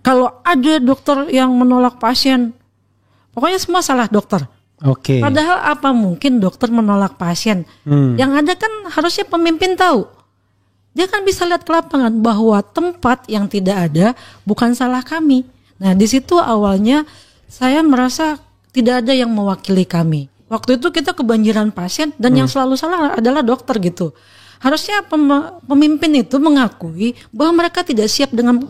kalau ada dokter yang menolak pasien, pokoknya semua salah dokter. Oke. Padahal apa mungkin dokter menolak pasien? Yang ada kan harusnya pemimpin tahu. Dia kan bisa lihat ke lapangan bahwa tempat yang tidak ada bukan salah kami. Nah di situ awalnya saya merasa tidak ada yang mewakili kami. Waktu itu kita kebanjiran pasien dan yang selalu salah adalah dokter gitu. Harusnya pemimpin itu mengakui bahwa mereka tidak siap dengan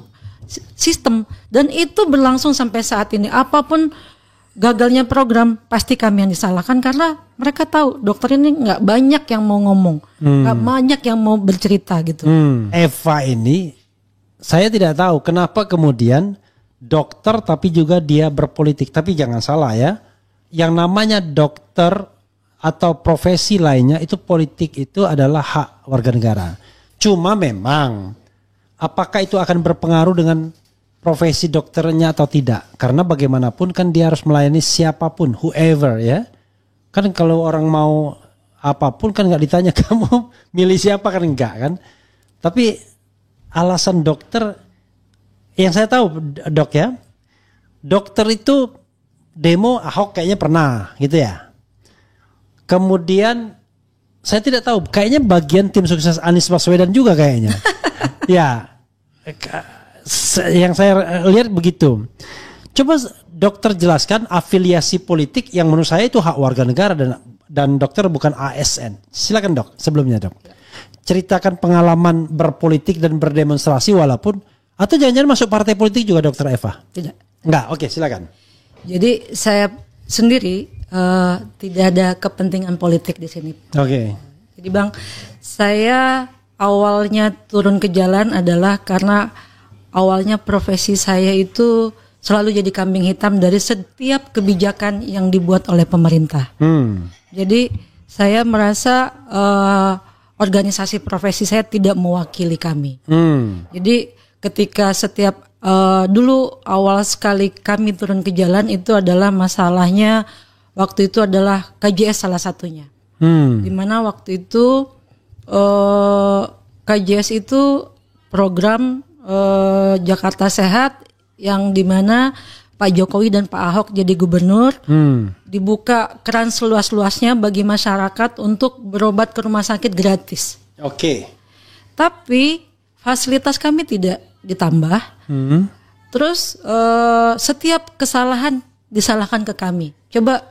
sistem dan itu berlangsung sampai saat ini. Apapun gagalnya program pasti kami yang disalahkan karena mereka tahu dokter ini nggak banyak yang mau ngomong, nggak banyak yang mau bercerita gitu. Eva ini saya tidak tahu kenapa kemudian dokter tapi juga dia berpolitik. Tapi jangan salah ya, yang namanya dokter atau profesi lainnya itu politik itu adalah hak warga negara. Cuma memang apakah itu akan berpengaruh dengan profesi dokternya atau tidak? Karena bagaimanapun kan dia harus melayani siapapun, whoever ya. Kan kalau orang mau apapun kan nggak ditanya kamu milih siapa kan enggak kan. Tapi alasan dokter yang saya tahu dok ya, dokter itu demo Ahok kayaknya pernah gitu ya. Kemudian saya tidak tahu, kayaknya bagian tim sukses Anies Baswedan juga kayaknya. Ya, yang saya lihat begitu. Coba dokter jelaskan afiliasi politik yang menurut saya itu hak warga negara dan dokter bukan ASN. Silakan dok, sebelumnya dok. Ceritakan pengalaman berpolitik dan berdemonstrasi walaupun, atau jangan-jangan masuk partai politik juga dokter Eva? Tidak. Enggak, oke silakan. Jadi saya sendiri tidak ada kepentingan politik di sini. Oke. Jadi Bang, saya awalnya turun ke jalan adalah karena awalnya profesi saya itu selalu jadi kambing hitam dari setiap kebijakan yang dibuat oleh pemerintah. Jadi saya merasa organisasi profesi saya tidak mewakili kami. Jadi ketika setiap dulu awal sekali kami turun ke jalan itu adalah masalahnya waktu itu adalah KJS salah satunya. Dimana waktu itu KJS itu program Jakarta Sehat yang dimana Pak Jokowi dan Pak Ahok jadi gubernur, dibuka keran seluas-luasnya bagi masyarakat untuk berobat ke rumah sakit gratis. Oke. Tapi fasilitas kami tidak ditambah. Terus setiap kesalahan disalahkan ke kami. Coba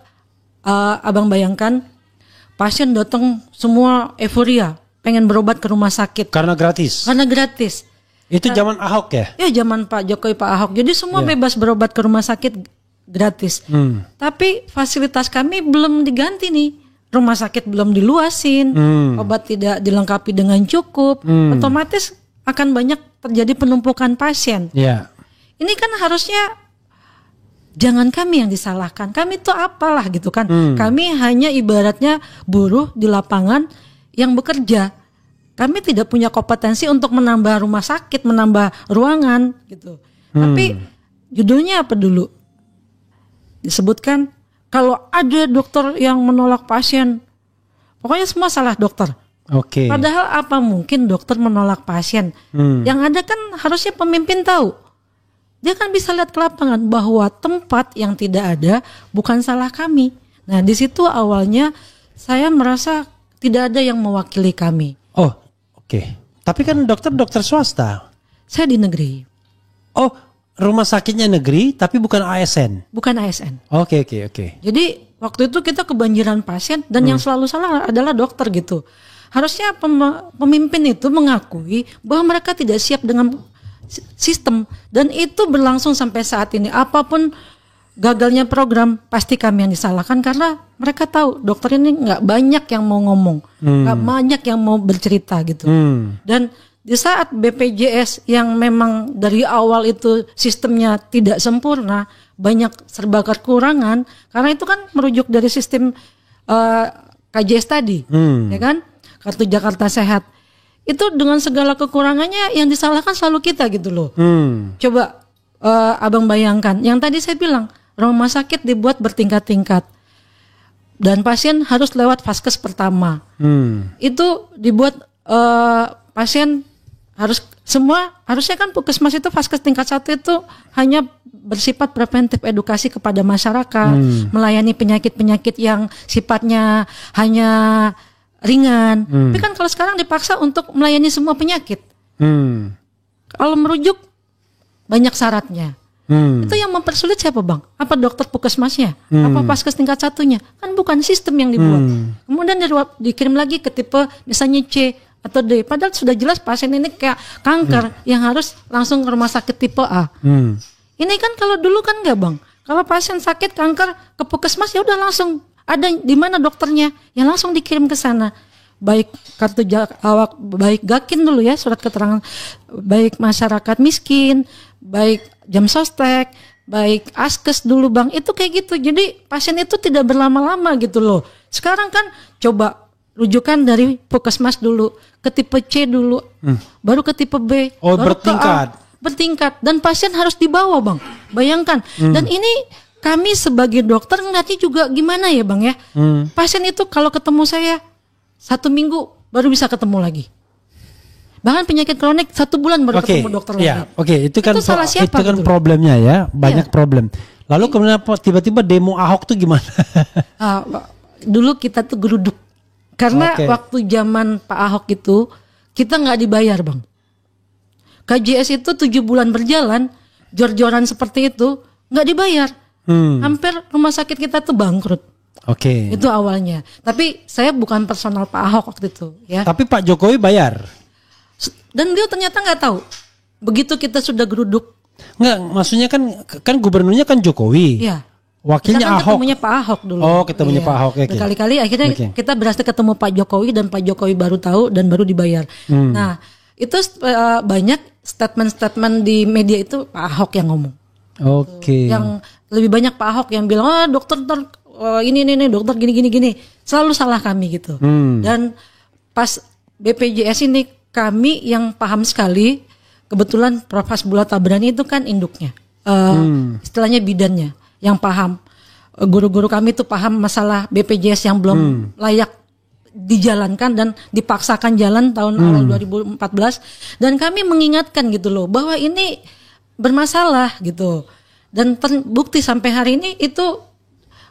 abang bayangkan, pasien datang semua euforia, pengen berobat ke rumah sakit. Karena gratis. Karena gratis. Itu zaman Ahok ya? Ya zaman Pak Jokowi, Pak Ahok. Jadi semua bebas berobat ke rumah sakit gratis. Tapi fasilitas kami belum diganti nih. Rumah sakit belum diluasin, obat tidak dilengkapi dengan cukup. Otomatis akan banyak terjadi penumpukan pasien. Ini kan harusnya jangan kami yang disalahkan. Kami itu apalah gitu kan. Kami hanya ibaratnya buruh di lapangan yang bekerja. Kami tidak punya kompetensi untuk menambah rumah sakit, menambah ruangan gitu. Tapi judulnya apa dulu? Disebutkan kalau ada dokter yang menolak pasien, pokoknya semua salah dokter. Oke. Padahal apa mungkin dokter menolak pasien? Yang ada kan harusnya pemimpin tahu. Dia kan bisa lihat ke lapangan bahwa tempat yang tidak ada bukan salah kami. Nah di situ awalnya saya merasa tidak ada yang mewakili kami. Oh, oke. Tapi kan dokter swasta. Saya di negeri. Oh, rumah sakitnya negeri tapi bukan ASN. Bukan ASN. Oke. Jadi waktu itu kita kebanjiran pasien dan yang selalu salah adalah dokter gitu. Harusnya pemimpin itu mengakui bahwa mereka tidak siap dengan sistem dan itu berlangsung sampai saat ini. Apapun gagalnya program pasti kami yang disalahkan karena mereka tahu dokter ini nggak banyak yang mau ngomong, nggak banyak yang mau bercerita gitu. Dan di saat BPJS yang memang dari awal itu sistemnya tidak sempurna, banyak serba kekurangan karena itu kan merujuk dari sistem KJS tadi, ya kan, kartu Jakarta Sehat. Itu dengan segala kekurangannya yang disalahkan selalu kita gitu loh. Coba abang bayangkan, yang tadi saya bilang rumah sakit dibuat bertingkat-tingkat dan pasien harus lewat vaskes pertama. Itu dibuat pasien harus Semua harusnya kan puskesmas itu vaskes tingkat 1 itu hanya bersifat preventif edukasi kepada masyarakat, melayani penyakit-penyakit yang sifatnya hanya ringan. Tapi kan kalau sekarang dipaksa untuk melayani semua penyakit. Kalau merujuk banyak syaratnya. Itu yang mempersulit siapa bang? Apa dokter puskesmasnya? Apa vaskes tingkat 1-nya? Kan bukan sistem yang dibuat. Kemudian dikirim lagi ke tipe misalnya C atau D. Padahal sudah jelas pasien ini kayak kanker yang harus langsung ke rumah sakit tipe A. Ini kan kalau dulu kan enggak bang. Kalau pasien sakit kanker ke puskesmas ya udah langsung ada di mana dokternya, yang langsung dikirim ke sana. Baik kartu awak, baik Gakin dulu ya, surat keterangan, baik masyarakat miskin, baik jam sostek, baik askes dulu bang, itu kayak gitu. Jadi pasien itu tidak berlama-lama gitu loh. Sekarang kan coba rujukan dari puskesmas dulu ke tipe C dulu, baru ke tipe B, baru bertingkat. ke A, bertingkat, dan pasien harus dibawa bang. Bayangkan. Dan ini kami sebagai dokter ngeliatnya juga gimana ya bang ya. Pasien itu kalau ketemu saya 1 minggu baru bisa ketemu lagi. Bahkan penyakit kronik 1 bulan baru ketemu dokter lagi. Itu kan salah siapa, itu kan gitu problemnya ya, banyak problem. Lalu kemudian tiba-tiba demo Ahok tuh gimana? Dulu kita tuh geruduk. Karena waktu zaman Pak Ahok itu kita nggak dibayar bang. KJS itu 7 bulan berjalan, jor-joran seperti itu nggak dibayar. Hampir rumah sakit kita tuh bangkrut. Itu awalnya. Tapi saya bukan personal Pak Ahok waktu itu ya. Tapi Pak Jokowi bayar. Dan beliau ternyata nggak tahu. Begitu kita sudah geruduk. Nggak, maksudnya kan gubernurnya kan Jokowi. Iya. Wakilnya kita kan Ahok. ketemunya Pak Ahok dulu. Ketemunya Pak Ahok. Berkali-kali akhirnya kita berhasil ketemu Pak Jokowi dan Pak Jokowi baru tahu dan baru dibayar. Nah, itu banyak statement-statement di media itu Pak Ahok yang ngomong. Yang lebih banyak Pak Ahok yang bilang, dokter ini dokter gini. Selalu salah kami gitu. Dan pas BPJS ini kami yang paham sekali, kebetulan Prof. Hasbullah Tabrani itu kan induknya, istilahnya bidannya, yang paham. Guru-guru kami itu paham masalah BPJS yang belum layak dijalankan dan dipaksakan jalan tahun awal 2014, dan kami mengingatkan gitu loh bahwa ini bermasalah gitu. Dan terbukti sampai hari ini itu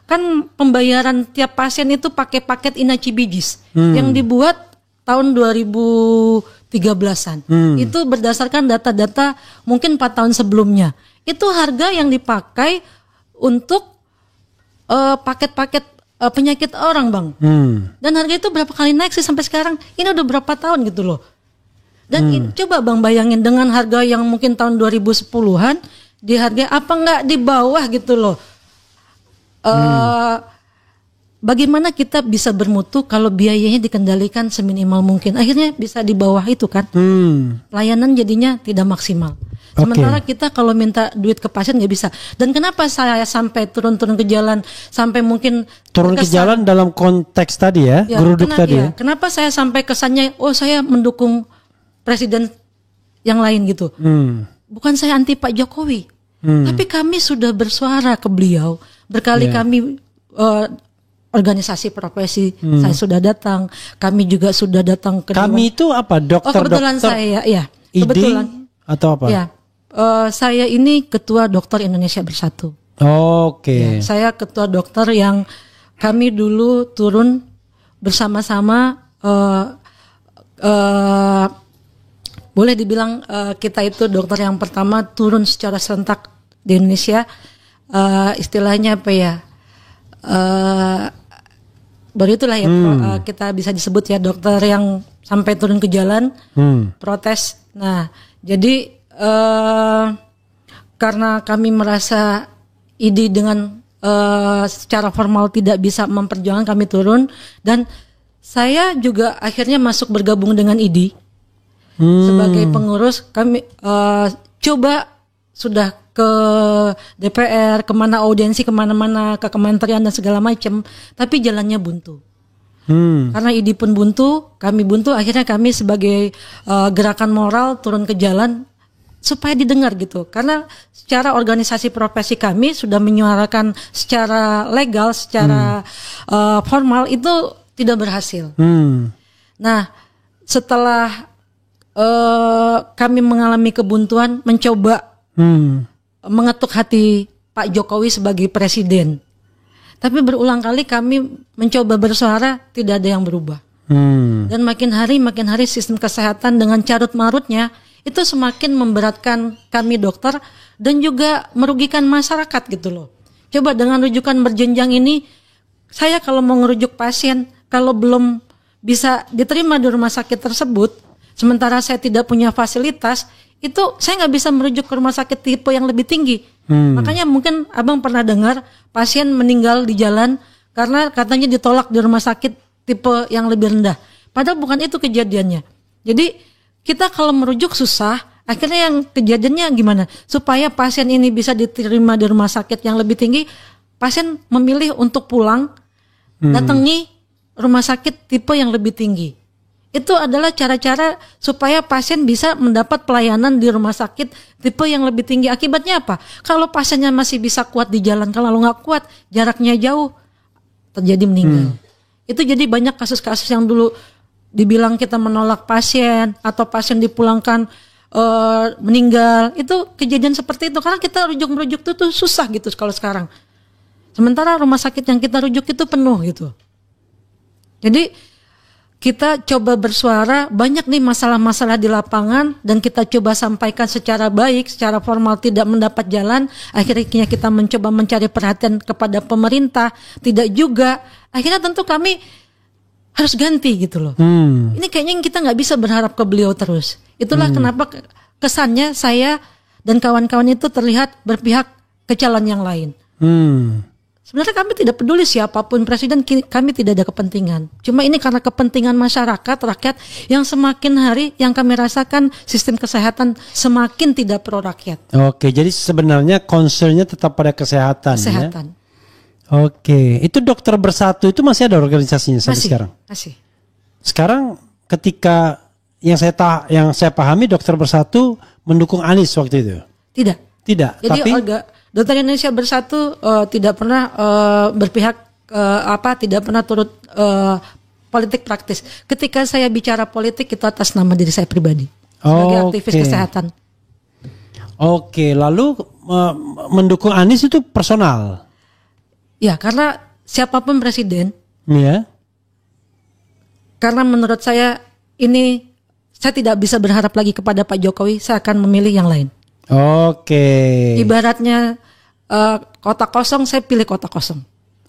kan pembayaran tiap pasien itu pakai paket Inaci Bijis yang dibuat tahun 2013-an. Itu berdasarkan data-data mungkin 4 tahun sebelumnya. Itu harga yang dipakai untuk paket-paket penyakit orang bang. Dan harga itu berapa kali naik sih sampai sekarang? Ini udah berapa tahun gitu loh. Dan coba bang bayangin dengan harga yang mungkin tahun 2010-an, di harga apa nggak di bawah gitu loh. Bagaimana kita bisa bermutu kalau biayanya dikendalikan seminimal mungkin? Akhirnya bisa di bawah itu kan. Pelayanan jadinya tidak maksimal. Sementara kita kalau minta duit ke pasien nggak bisa. Dan kenapa saya sampai turun-turun ke jalan, sampai mungkin turun ke jalan dalam konteks tadi ya, geruduk tadi ya. Kenapa saya sampai kesannya, saya mendukung presiden yang lain gitu. Bukan saya anti Pak Jokowi, tapi kami sudah bersuara ke beliau berkali kami. Organisasi profesi saya sudah datang, kami juga sudah datang ke kami itu apa, kebetulan saya kebetulan atau apa saya ini ketua Dokter Indonesia Bersatu. Saya ketua dokter yang kami dulu turun bersama-sama, boleh dibilang kita itu dokter yang pertama turun secara serentak di Indonesia, istilahnya apa ya, baru itulah ya kita bisa disebut ya dokter yang sampai turun ke jalan protes. Nah jadi karena kami merasa IDI dengan secara formal tidak bisa memperjuangkan, kami turun, dan saya juga akhirnya masuk bergabung dengan IDI sebagai pengurus. Kami coba sudah ke DPR, kemana audiensi, kemana-mana, ke kementerian dan segala macam, tapi jalannya buntu. Karena IDI pun buntu, kami buntu, akhirnya kami sebagai gerakan moral turun ke jalan supaya didengar gitu. Karena secara organisasi profesi kami sudah menyuarakan secara legal, secara formal itu tidak berhasil. Nah, setelah kami mengalami kebuntuan mencoba mengetuk hati Pak Jokowi sebagai presiden. Tapi berulang kali kami mencoba bersuara, tidak ada yang berubah. Dan makin hari sistem kesehatan dengan carut marutnya itu semakin memberatkan kami dokter dan juga merugikan masyarakat gitu loh. Coba dengan rujukan berjenjang ini, saya kalau mau ngerujuk pasien, kalau belum bisa diterima di rumah sakit tersebut, sementara saya tidak punya fasilitas, itu saya nggak bisa merujuk ke rumah sakit tipe yang lebih tinggi. Makanya mungkin abang pernah dengar pasien meninggal di jalan karena katanya ditolak di rumah sakit tipe yang lebih rendah. Padahal bukan itu kejadiannya. Jadi kita kalau merujuk susah, akhirnya yang kejadiannya gimana? Supaya pasien ini bisa diterima di rumah sakit yang lebih tinggi, pasien memilih untuk pulang, datangi rumah sakit tipe yang lebih tinggi. Itu adalah cara-cara supaya pasien bisa mendapat pelayanan di rumah sakit tipe yang lebih tinggi. Akibatnya apa? Kalau pasiennya masih bisa kuat di jalan, kalau nggak kuat, jaraknya jauh, terjadi meninggal. Itu jadi banyak kasus-kasus yang dulu dibilang kita menolak pasien atau pasien dipulangkan meninggal. Itu kejadian seperti itu karena kita rujuk-merujuk itu tuh susah gitu kalau sekarang. Sementara rumah sakit yang kita rujuk itu penuh gitu. Jadi kita coba bersuara, banyak nih masalah-masalah di lapangan dan kita coba sampaikan secara baik, secara formal tidak mendapat jalan. Akhirnya kita mencoba mencari perhatian kepada pemerintah, tidak juga. Akhirnya tentu kami harus ganti gitu loh. Ini kayaknya kita nggak bisa berharap ke beliau terus. Itulah kenapa kesannya saya dan kawan-kawan itu terlihat berpihak ke calon yang lain. Sebenarnya kami tidak peduli siapapun presiden, kami tidak ada kepentingan. Cuma ini karena kepentingan masyarakat, rakyat yang semakin hari yang kami rasakan sistem kesehatan semakin tidak pro rakyat. Oke, jadi sebenarnya concernnya tetap pada kesehatan. Kesehatan. Ya? Oke, itu Dokter Bersatu itu masih ada organisasinya sampai sekarang? Masih. Sekarang ketika yang saya pahami Dokter Bersatu mendukung Anies waktu itu? Tidak. Jadi tapi Dokter Indonesia Bersatu tidak pernah berpihak tidak pernah turut politik praktis. Ketika saya bicara politik itu atas nama diri saya pribadi sebagai aktivis kesehatan. Oke, lalu mendukung Anies itu personal? Ya, karena siapapun presiden. Iya. Karena menurut saya ini saya tidak bisa berharap lagi kepada Pak Jokowi, saya akan memilih yang lain. Oke. Ibaratnya kota kosong, saya pilih kota kosong.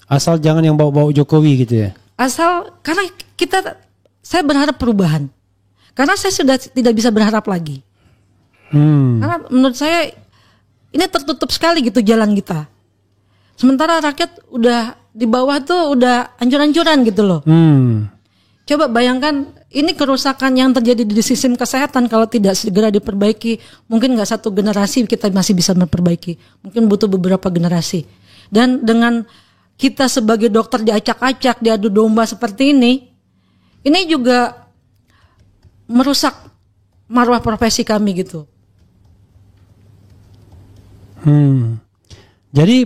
Asal jangan yang bawa-bawa Jokowi gitu ya? Asal, karena saya berharap perubahan. Karena saya sudah tidak bisa berharap lagi. Karena menurut saya ini tertutup sekali gitu jalan kita. Sementara rakyat udah di bawah tuh udah ancur-ancuran gitu loh. Coba bayangkan ini kerusakan yang terjadi di sistem kesehatan kalau tidak segera diperbaiki, mungkin nggak satu generasi kita masih bisa memperbaiki, mungkin butuh beberapa generasi. Dan dengan kita sebagai dokter diacak-acak, diadu domba seperti ini juga merusak marwah profesi kami gitu. Jadi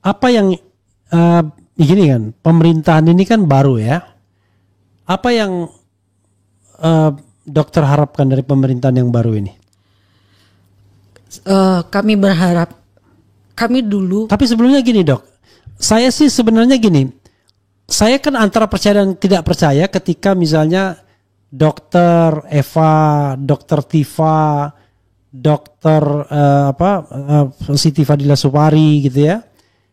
apa yang begini kan, pemerintahan ini kan baru ya. Apa yang dokter harapkan dari pemerintahan yang baru ini? Kami berharap, kami dulu. Tapi sebelumnya gini dok, saya sih sebenarnya gini, saya kan antara percaya dan tidak percaya ketika misalnya dokter Eva, dokter Tifa, dokter Siti Fadila Supari gitu ya.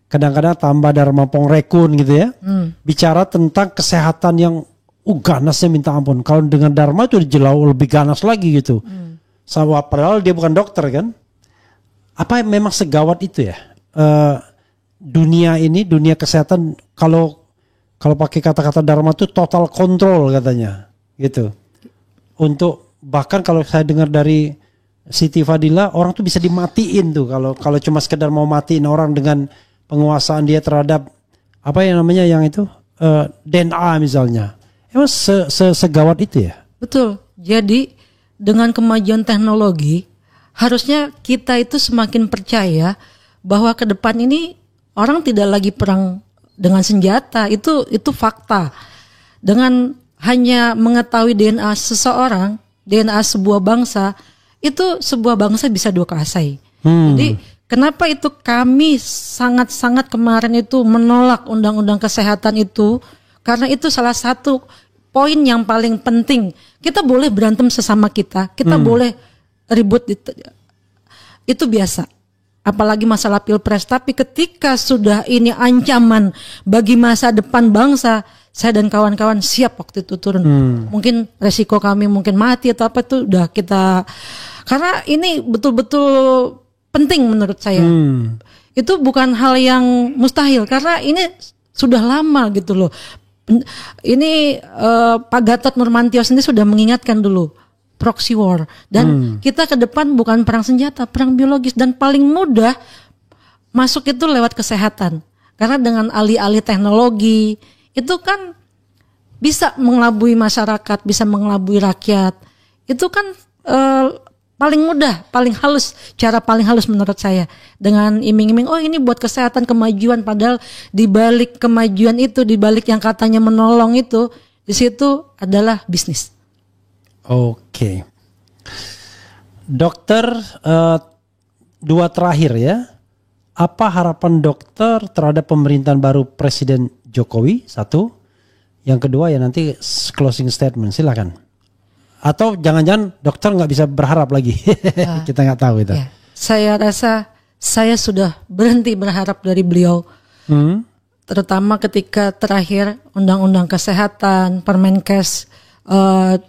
Kadang-kadang tambah Dharma Pongrekun gitu ya. Bicara tentang kesehatan yang ganasnya minta ampun. Kalau dengan Dharma itu jauh lebih ganas lagi gitu. Sama padahal dia bukan dokter kan. Apa memang segawat itu ya? Dunia ini, dunia kesehatan kalau pakai kata-kata Dharma itu total kontrol katanya. Gitu. Untuk bahkan kalau saya dengar dari Siti Fadila, orang tuh bisa dimatiin tuh kalau cuma sekedar mau matiin orang dengan penguasaan dia terhadap apa yang namanya yang itu DNA misalnya. Emang segawat itu ya? Betul. Jadi dengan kemajuan teknologi harusnya kita itu semakin percaya bahwa ke depan ini orang tidak lagi perang dengan senjata. Itu fakta. Dengan hanya mengetahui DNA seseorang, DNA sebuah bangsa, itu sebuah bangsa bisa dua kuasai. Jadi kenapa itu kami sangat-sangat kemarin itu menolak undang-undang kesehatan itu, karena itu salah satu poin yang paling penting. Kita boleh berantem sesama kita boleh ribut, itu biasa. Apalagi masalah pilpres, tapi ketika sudah ini ancaman bagi masa depan bangsa, saya dan kawan-kawan siap waktu itu turun. Mungkin resiko kami mungkin mati atau apa itu udah kita, karena ini betul-betul penting menurut saya. Itu bukan hal yang mustahil karena ini sudah lama gitu loh. Ini Pak Gatot Nurmantio sendiri sudah mengingatkan dulu proxy war, dan kita ke depan bukan perang senjata, perang biologis, dan paling mudah masuk itu lewat kesehatan. Karena dengan alih-alih teknologi itu kan bisa mengelabui masyarakat, bisa mengelabui rakyat. Itu kan paling mudah, paling halus, cara paling halus menurut saya. Dengan iming-iming, oh ini buat kesehatan, kemajuan, padahal di balik kemajuan itu, di balik yang katanya menolong itu, di situ adalah bisnis. Oke. Dokter, dua terakhir ya. Apa harapan dokter terhadap pemerintahan baru Presiden Jokowi? Satu. Yang kedua ya nanti closing statement, silakan. Atau jangan-jangan dokter nggak bisa berharap lagi. Kita nggak tahu itu. Ya. Saya rasa saya sudah berhenti berharap dari beliau. Terutama ketika terakhir Undang-Undang Kesehatan, Permenkes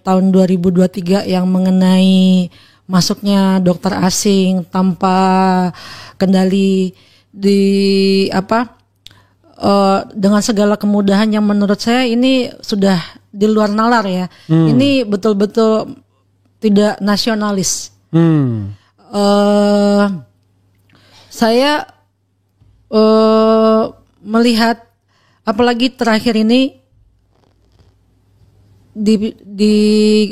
tahun 2023 yang mengenai masuknya dokter asing tanpa kendali dengan segala kemudahan yang menurut saya ini sudah di luar nalar ya. Ini betul-betul tidak nasionalis. Saya melihat apalagi terakhir ini di